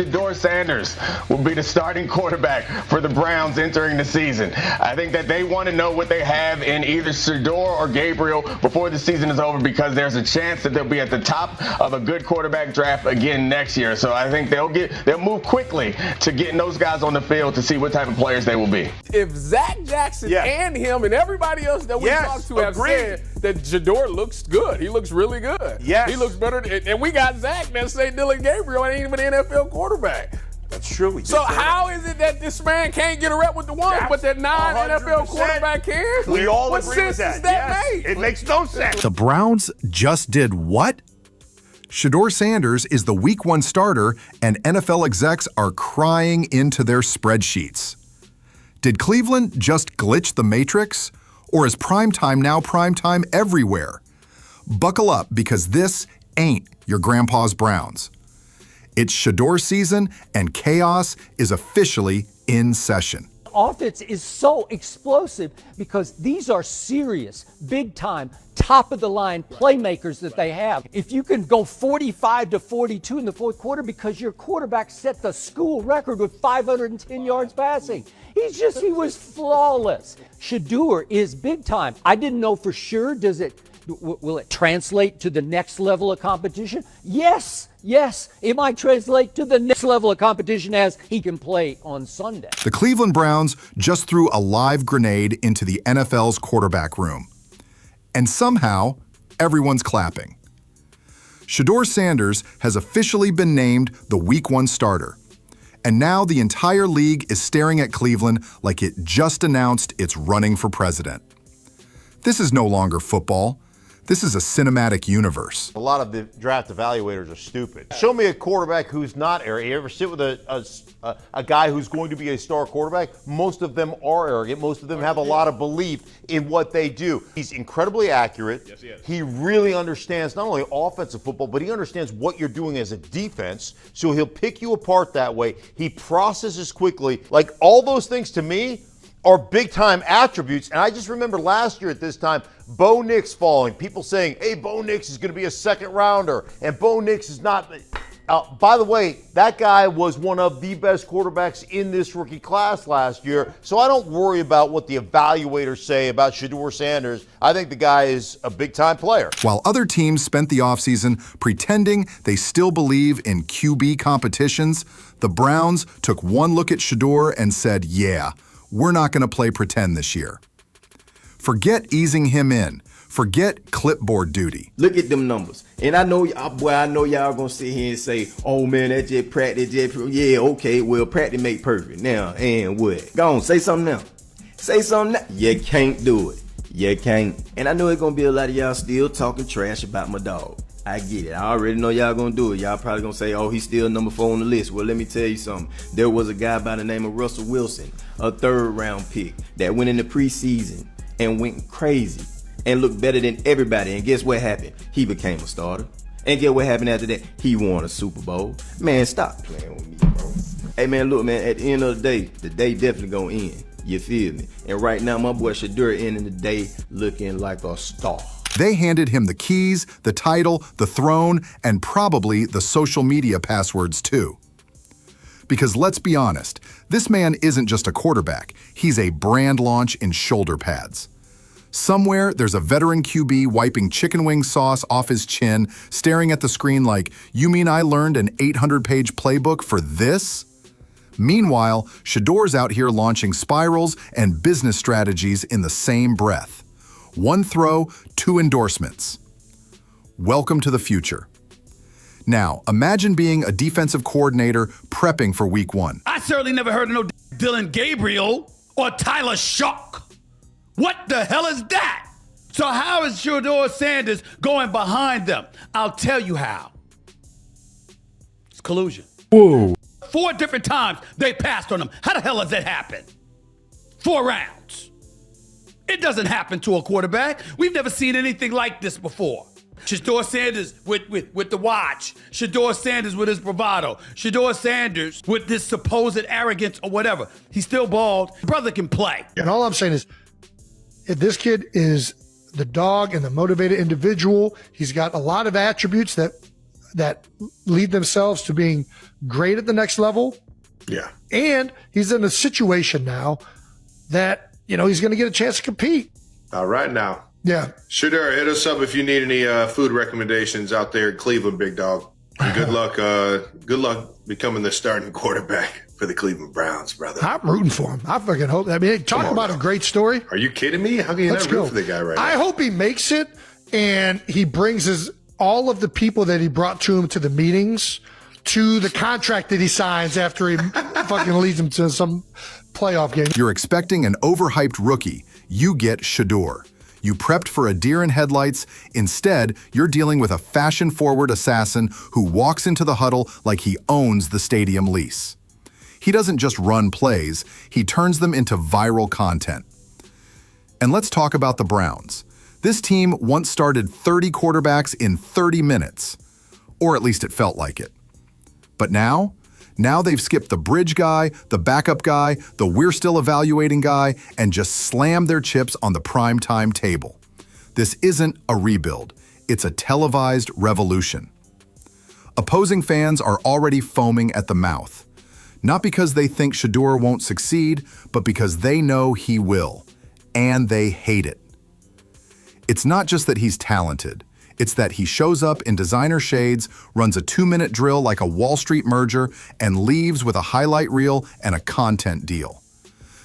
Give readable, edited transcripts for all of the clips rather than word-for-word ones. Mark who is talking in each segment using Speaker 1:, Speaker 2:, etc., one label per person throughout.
Speaker 1: Shedeur Sanders will be the starting quarterback for the Browns entering the season. I think that they want to know what they have in either Shedeur or Gabriel before the season is over, because there's a chance that they'll be at the top of a good quarterback draft again next year. So I think they'll move quickly to getting those guys on the field to see what type of players they will be.
Speaker 2: If Zach Jackson and him and everybody else that we talked to have said that Shedeur looks good. He looks really good.
Speaker 3: Yes.
Speaker 2: He looks better. And we got Zach that say Dylan Gabriel ain't even an NFL quarterback.
Speaker 3: That's true.
Speaker 2: So how is it that this man can't get a rep with the ones, but that non-NFL quarterback can?
Speaker 3: We all
Speaker 2: what
Speaker 3: agree with
Speaker 2: sense
Speaker 3: that.
Speaker 2: does that make?
Speaker 3: It makes no sense.
Speaker 4: The Browns just did what? Shedeur Sanders is the Week 1 starter, and NFL execs are crying into their spreadsheets. Did Cleveland just glitch the Matrix? Or is primetime now primetime everywhere? Buckle up, because this ain't your grandpa's Browns. It's Shedeur season, and chaos is officially in session.
Speaker 5: Offense is so explosive because these are serious, big-time, top-of-the-line playmakers that they have. If you can go 45-42 in the fourth quarter because your quarterback set the school record with 510 yards passing. He was flawless. Shedeur is big-time. I didn't know for sure, will it translate to the next level of competition? Yes, it might translate to the next level of competition as he can play on Sunday.
Speaker 4: The Cleveland Browns just threw a live grenade into the NFL's quarterback room. And somehow, everyone's clapping. Shedeur Sanders has officially been named the Week 1 starter. And now the entire league is staring at Cleveland like it just announced it's running for president. This is no longer football. This is a cinematic universe.
Speaker 3: A lot of the draft evaluators are stupid. Show me a quarterback who's not arrogant. You ever sit with a guy who's going to be a star quarterback? Most of them are arrogant. Most of them have a lot of belief in what they do. He's incredibly accurate.
Speaker 6: Yes, he is.
Speaker 3: He really understands not only offensive football, but he understands what you're doing as a defense. So he'll pick you apart that way. He processes quickly. Like, all those things to me are big-time attributes. And I just remember last year at this time, Bo Nix falling. People saying, hey, Bo Nix is going to be a second-rounder, and Bo Nix is not. By the way, that guy was one of the best quarterbacks in this rookie class last year, so I don't worry about what the evaluators say about Shedeur Sanders. I think the guy is a big-time player.
Speaker 4: While other teams spent the offseason pretending they still believe in QB competitions, the Browns took one look at Shedeur and said, yeah, we're not going to play pretend this year. Forget easing him in. Forget clipboard duty.
Speaker 7: Look at them numbers. And I know y'all gonna sit here and say, oh man, that just practice, yeah, okay, well, practice make perfect. Now, and what? Go on, say something now. Say something now. You can't do it. You can't. And I know it's gonna be a lot of y'all still talking trash about my dog. I get it. I already know y'all gonna do it. Y'all probably gonna say, oh, he's still number 4 on the list. Well, let me tell you something. There was a guy by the name of Russell Wilson, a 3rd round pick, that went in the preseason and went crazy and looked better than everybody. And guess what happened? He became a starter. And guess what happened after that? He won a Super Bowl. Man, stop playing with me, bro. Hey, man, look, man, at the end of the day definitely gonna end. You feel me? And right now, my boy Shedeur ending the day looking like a star.
Speaker 4: They handed him the keys, the title, the throne, and probably the social media passwords too. Because let's be honest, this man isn't just a quarterback. He's a brand launch in shoulder pads. Somewhere, there's a veteran QB wiping chicken wing sauce off his chin, staring at the screen like, you mean I learned an 800-page playbook for this? Meanwhile, Shedeur's out here launching spirals and business strategies in the same breath. One throw, 2 endorsements. Welcome to the future. Now, imagine being a defensive coordinator prepping for Week 1.
Speaker 6: I certainly never heard of no Dylan Gabriel or Tyler Shock. What the hell is that? So how is Shedeur Sanders going behind them? I'll tell you how. It's collusion.
Speaker 4: Whoa.
Speaker 6: 4 different times they passed on him. How the hell does that happen? 4 rounds. It doesn't happen to a quarterback. We've never seen anything like this before. Shedeur Sanders with the watch. Shedeur Sanders with his bravado. Shedeur Sanders with this supposed arrogance or whatever. He's still bald. Brother can play.
Speaker 8: And all I'm saying is, if this kid is the dog and the motivated individual, he's got a lot of attributes that that lead themselves to being great at the next level.
Speaker 9: Yeah.
Speaker 8: And he's in a situation now that, he's going to get a chance to compete.
Speaker 9: All right now.
Speaker 8: Yeah.
Speaker 9: Shedeur, hit us up if you need any food recommendations out there in Cleveland, big dog. And good luck. Good luck becoming the starting quarterback for the Cleveland Browns, brother.
Speaker 8: I'm rooting for him. I fucking hope. I mean, talk about a great story.
Speaker 9: Are you kidding me? How can you not root for the guy right now?
Speaker 8: I hope he makes it and he brings all of the people that he brought to him to the meetings to the contract that he signs after he fucking leads him to some playoff game.
Speaker 4: You're expecting an overhyped rookie. You get Shedeur. You prepped for a deer in headlights. Instead, you're dealing with a fashion-forward assassin who walks into the huddle like he owns the stadium lease. He doesn't just run plays, he turns them into viral content. And let's talk about the Browns. This team once started 30 quarterbacks in 30 minutes. Or at least it felt like it. But now they've skipped the bridge guy, the backup guy, the we're still evaluating guy, and just slammed their chips on the primetime table. This isn't a rebuild, it's a televised revolution. Opposing fans are already foaming at the mouth. Not because they think Shedeur won't succeed, but because they know he will. And they hate it. It's not just that he's talented. It's that he shows up in designer shades, runs a 2-minute drill like a Wall Street merger, and leaves with a highlight reel and a content deal.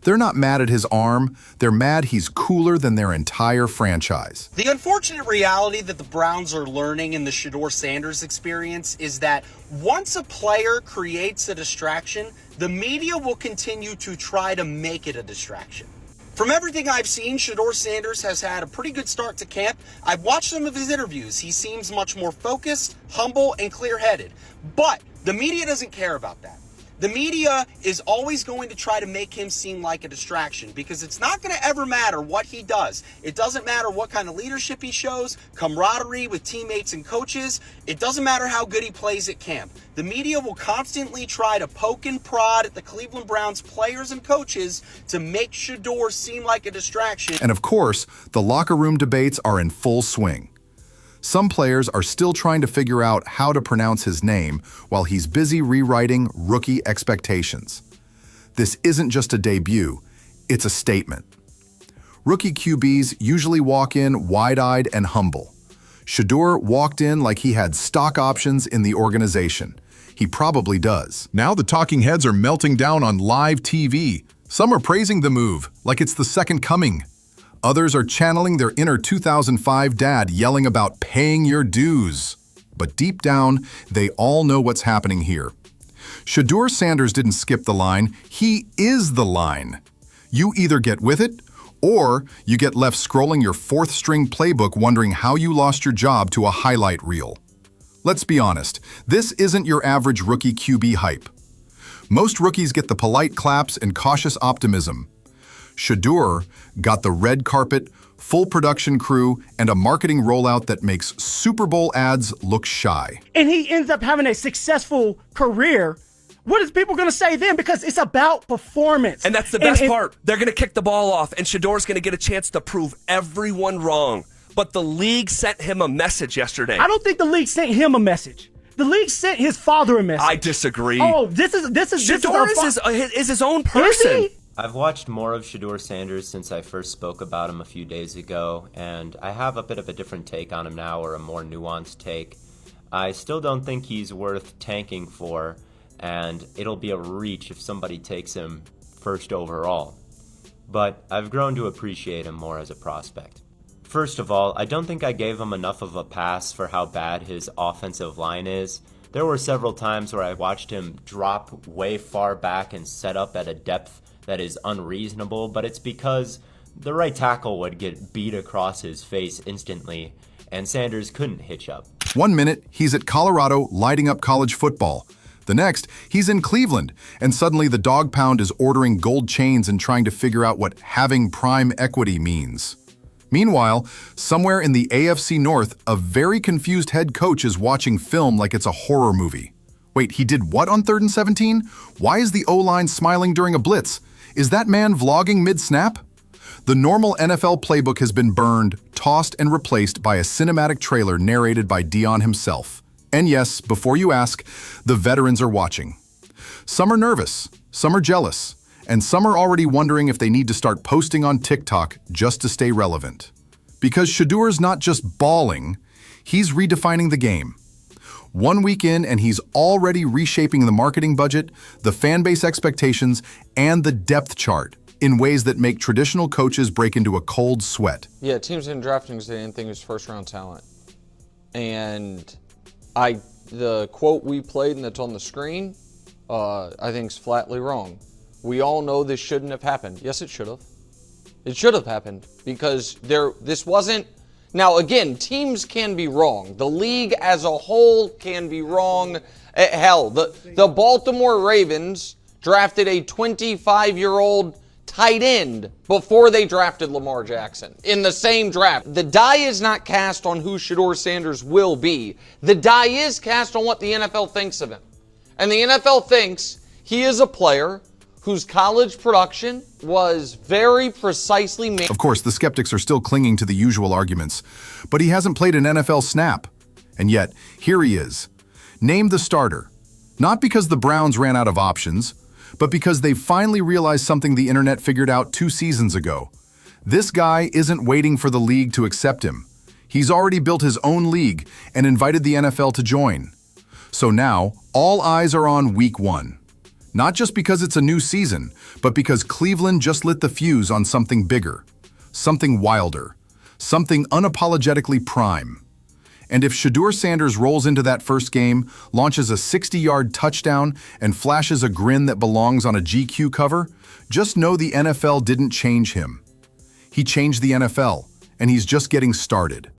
Speaker 4: They're not mad at his arm, they're mad he's cooler than their entire franchise.
Speaker 10: The unfortunate reality that the Browns are learning in the Shedeur Sanders experience is that once a player creates a distraction, the media will continue to try to make it a distraction. From everything I've seen, Shedeur Sanders has had a pretty good start to camp. I've watched some of his interviews. He seems much more focused, humble, and clear-headed. But the media doesn't care about that. The media is always going to try to make him seem like a distraction because it's not going to ever matter what he does. It doesn't matter what kind of leadership he shows, camaraderie with teammates and coaches. It doesn't matter how good he plays at camp. The media will constantly try to poke and prod at the Cleveland Browns players and coaches to make Shedeur seem like a distraction.
Speaker 4: And of course, the locker room debates are in full swing. Some players are still trying to figure out how to pronounce his name while he's busy rewriting rookie expectations. This isn't just a debut, it's a statement. Rookie QBs usually walk in wide-eyed and humble. Shedeur walked in like he had stock options in the organization. He probably does. Now the talking heads are melting down on live TV. Some are praising the move, like it's the second coming. Others are channeling their inner 2005 dad yelling about paying your dues. But deep down, they all know what's happening here. Shedeur Sanders didn't skip the line, he is the line. You either get with it, or you get left scrolling your fourth-string playbook wondering how you lost your job to a highlight reel. Let's be honest, this isn't your average rookie QB hype. Most rookies get the polite claps and cautious optimism. Shedeur got the red carpet, full production crew, and a marketing rollout that makes Super Bowl ads look shy.
Speaker 11: And he ends up having a successful career. What is people going to say then? Because it's about performance.
Speaker 12: And that's the best part. They're going to kick the ball off, and Shedeur's going to get a chance to prove everyone wrong. But the league sent him a message yesterday.
Speaker 11: I don't think the league sent him a message. The league sent his father a message.
Speaker 12: I disagree.
Speaker 11: Oh, this is
Speaker 12: Shedeur is his own person.
Speaker 11: Is he?
Speaker 13: I've watched more of Shedeur Sanders since I first spoke about him a few days ago, and I have a bit of a different take on him now, or a more nuanced take. I still don't think he's worth tanking for, and it'll be a reach if somebody takes him first overall. But I've grown to appreciate him more as a prospect. First of all, I don't think I gave him enough of a pass for how bad his offensive line is. There were several times where I watched him drop way far back and set up at a depth that is unreasonable, but it's because the right tackle would get beat across his face instantly, and Sanders couldn't hitch up.
Speaker 4: 1 minute, he's at Colorado lighting up college football. The next, he's in Cleveland, and suddenly the dog pound is ordering gold chains and trying to figure out what having prime equity means. Meanwhile, somewhere in the AFC North, a very confused head coach is watching film like it's a horror movie. Wait, he did what on 3rd and 17? Why is the O-line smiling during a blitz? Is that man vlogging mid-snap? The normal NFL playbook has been burned, tossed, and replaced by a cinematic trailer narrated by Dion himself. And yes, before you ask, the veterans are watching. Some are nervous, some are jealous, and some are already wondering if they need to start posting on TikTok just to stay relevant. Because Shedeur's not just balling, he's redefining the game. 1 week in, and he's already reshaping the marketing budget, the fan base expectations, and the depth chart in ways that make traditional coaches break into a cold sweat.
Speaker 14: Yeah, teams didn't draft him because they didn't think he was first-round talent. And the quote we played and that's on the screen, I think is flatly wrong. We all know this shouldn't have happened. Yes, it should have. It should have happened because this wasn't. Now, again, teams can be wrong. The league as a whole can be wrong. Hell, the Baltimore Ravens drafted a 25-year-old tight end before they drafted Lamar Jackson in the same draft. The die is not cast on who Shedeur Sanders will be. The die is cast on what the NFL thinks of him. And the NFL thinks he is a player whose college production was very precisely made.
Speaker 4: Of course, the skeptics are still clinging to the usual arguments, but he hasn't played an NFL snap. And yet, here he is, named the starter. Not because the Browns ran out of options, but because they finally realized something the internet figured out 2 seasons ago. This guy isn't waiting for the league to accept him. He's already built his own league and invited the NFL to join. So now, all eyes are on week 1. Not just because it's a new season, but because Cleveland just lit the fuse on something bigger, something wilder, something unapologetically prime. And if Shedeur Sanders rolls into that first game, launches a 60-yard touchdown, and flashes a grin that belongs on a GQ cover, just know the NFL didn't change him. He changed the NFL, and he's just getting started.